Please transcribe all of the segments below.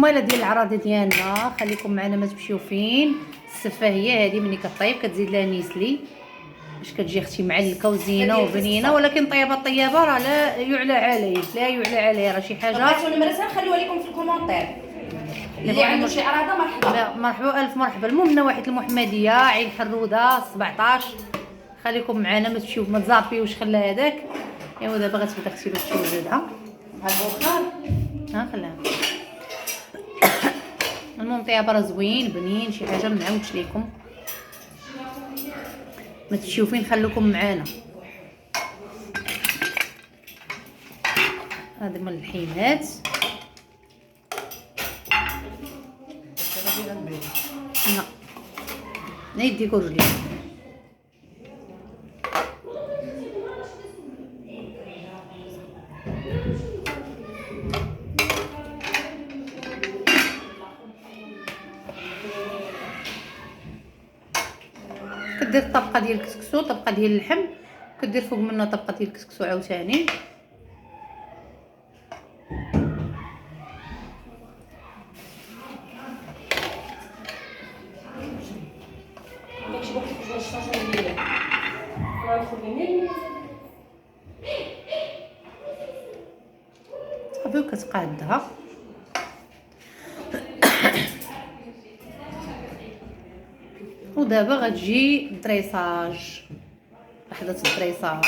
التكمله ديال العراضه ديالنا. خليكم معنا ما تمشيو فين. السفه هي هذه ملي كطيب كتزيد لها نيسلي باش كتجي اختي معلكه وزينه وبنينه، ولكن طيبه راه لا يعلى عليه، لا يعلى عليه، راه شي حاجه. بغيتو نمرتها نخليوها لكم في الكومونتير. اللي عنده شي عراضه مرحبا. مرحبا الف مرحبا. المهم نواحي المحمديه عين حروده 17. خليكم معنا ما تمشيو ما تزابيوش خلا هذاك. ايوا دابا غتبدا اختي باش توجدها. هاد البخار ها خلاها. المهم طياب راه زوين بنين، شي حاجه ما نعاودش لكم، ما تمشيو فين، خليكم معانا. هذا من الحينات. لا يديك رجلي. كدير طبقه ديال الكسكسو، طبقه ديال اللحم، كدير فوق منها طبقه ديال الكسكسو عاوتاني. صافي وكتقادها. ودابا غتجي الدريساج، وحده الدريساج.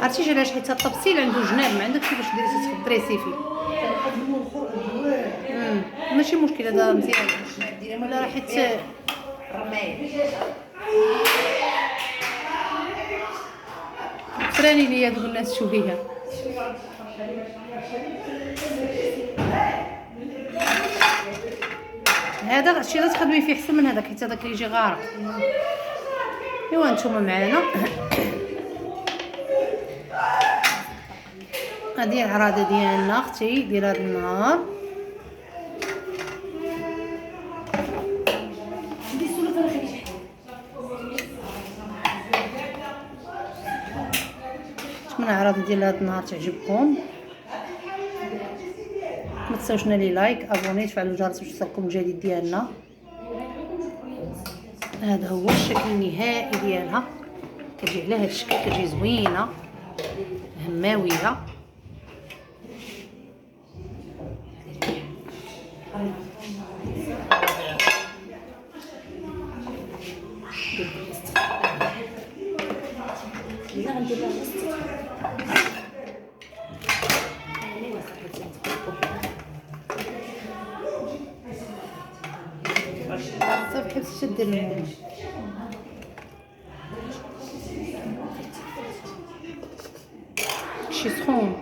عرفتي علاش؟ حيت الطبسيل عنده جناب، ما عندكش كيفاش ديري تدريسي فيه. ماشي مشكل، هذا مزيان. لا راه حيت فراني ليا دوك الناس شويه. هذا الشيء اللي تخدمي فيه احسن من هذاك، حيت هذاك يجي غارق. ايوا نتوما معانا. هذه العراضه ديالنا اختي، ديال هذا النهار. نتمنى العراضه ديال هذا النهار تعجبكم. ما تنساوش لي لايك، ابوني، تفعلوا الجرس باش يوصلكم الجديد ديالنا. هذا هو الشكل النهائي ديالها. كتجي على هذا الشكل، كتجي زوينه هماويه. صافي حبس شد المهم. شي سخون.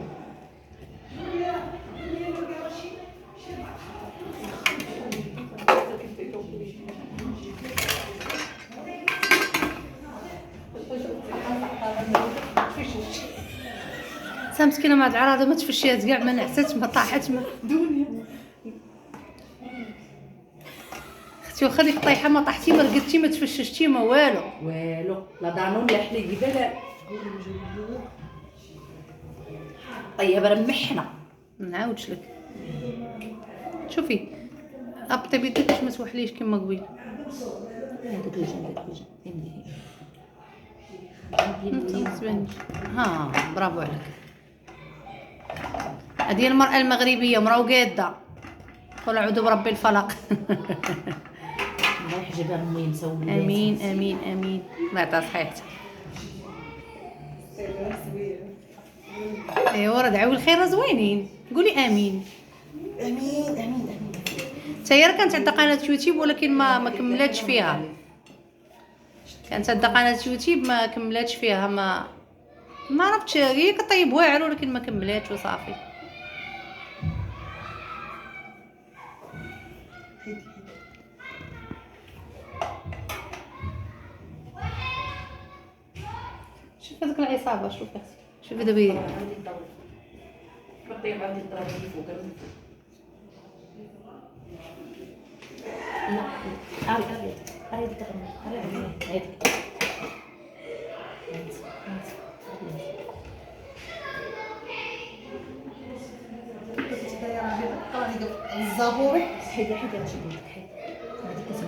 مسكينه مع العراضه ما تفشيات كاع، ما نعست ما طاحت ما دنيا. اختي واخا ديك طايحه ما طاحتي ما رقدتي ما تفششتي ما والو لا دانون لا حليب لا. طيب راه محنه ما نعاودش لك. شوفي ابطي بيدك باش ما توحليش كما قبيل. هذاك الجنب ها برافو عليك. هذه المرأة المغربية مرا وقاده. قول اعوذ برب الفلق. الله يحجبها امي نساو. امين امين امين. الله يعطيها صحيحتها. ايوا راه دعاو الخير زوينين. قولي امين. امين امين امين. حتى هي راه كانت عندها قناه يوتيوب ولكن ما كملاتش فيها. كانت عندها قناه يوتيوب ما كملاتش فيها، ما عرفتش، هي كطيب واعر ولكن ما كملاتش وصافي. شوف هذيك العصابه، شوف اختي، شوفي دابا كطيب عندي الطاوله اللي فوق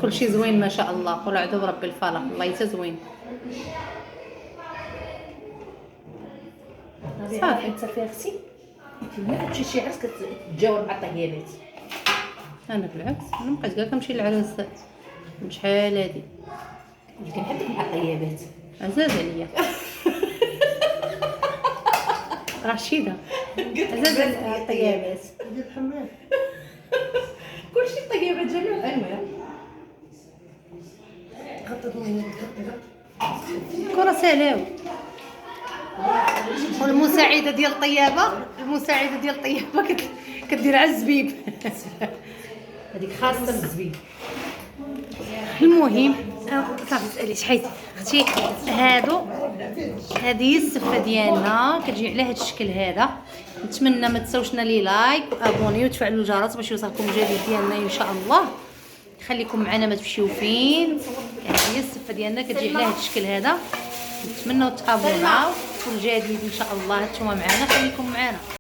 كلشي زوين ما شاء الله، قول اعوذ برب الفلق، الله يتزوين صافي. انت فيها اختي انت ما تمشي شي عرس كتجاوب مع الطيابات. انا بالعكس، انا مابقيت كاع كنمشي للعراس من شحال هادي، اللي كنحبك مع الطيابات عزاز عليا. رشيده عزاز على الطيابات. كلشي الطيابات جميع الانواع. كره سلاو. والمساعده ديال الطيابه، المساعده ديال الطيابه كدير على الزبيب. هذيك خاصه بالزبيب. المهم صافي تسالي شحال اختي، هذه هي السفه ديالنا، كتجي على هذا الشكل هذا. نتمنى ما تنساوش لي لايك وابوني وتفعلوا الجرس باش يوصلكم الجديد ديالنا ان شاء الله. خليكم معنا ما تمشيو فين. هذه هي السفه ديالنا كتجي على هذا الشكل هذا. نتمنى تابوناو والجديد ان شاء الله نتوما معنا، خليكم معنا.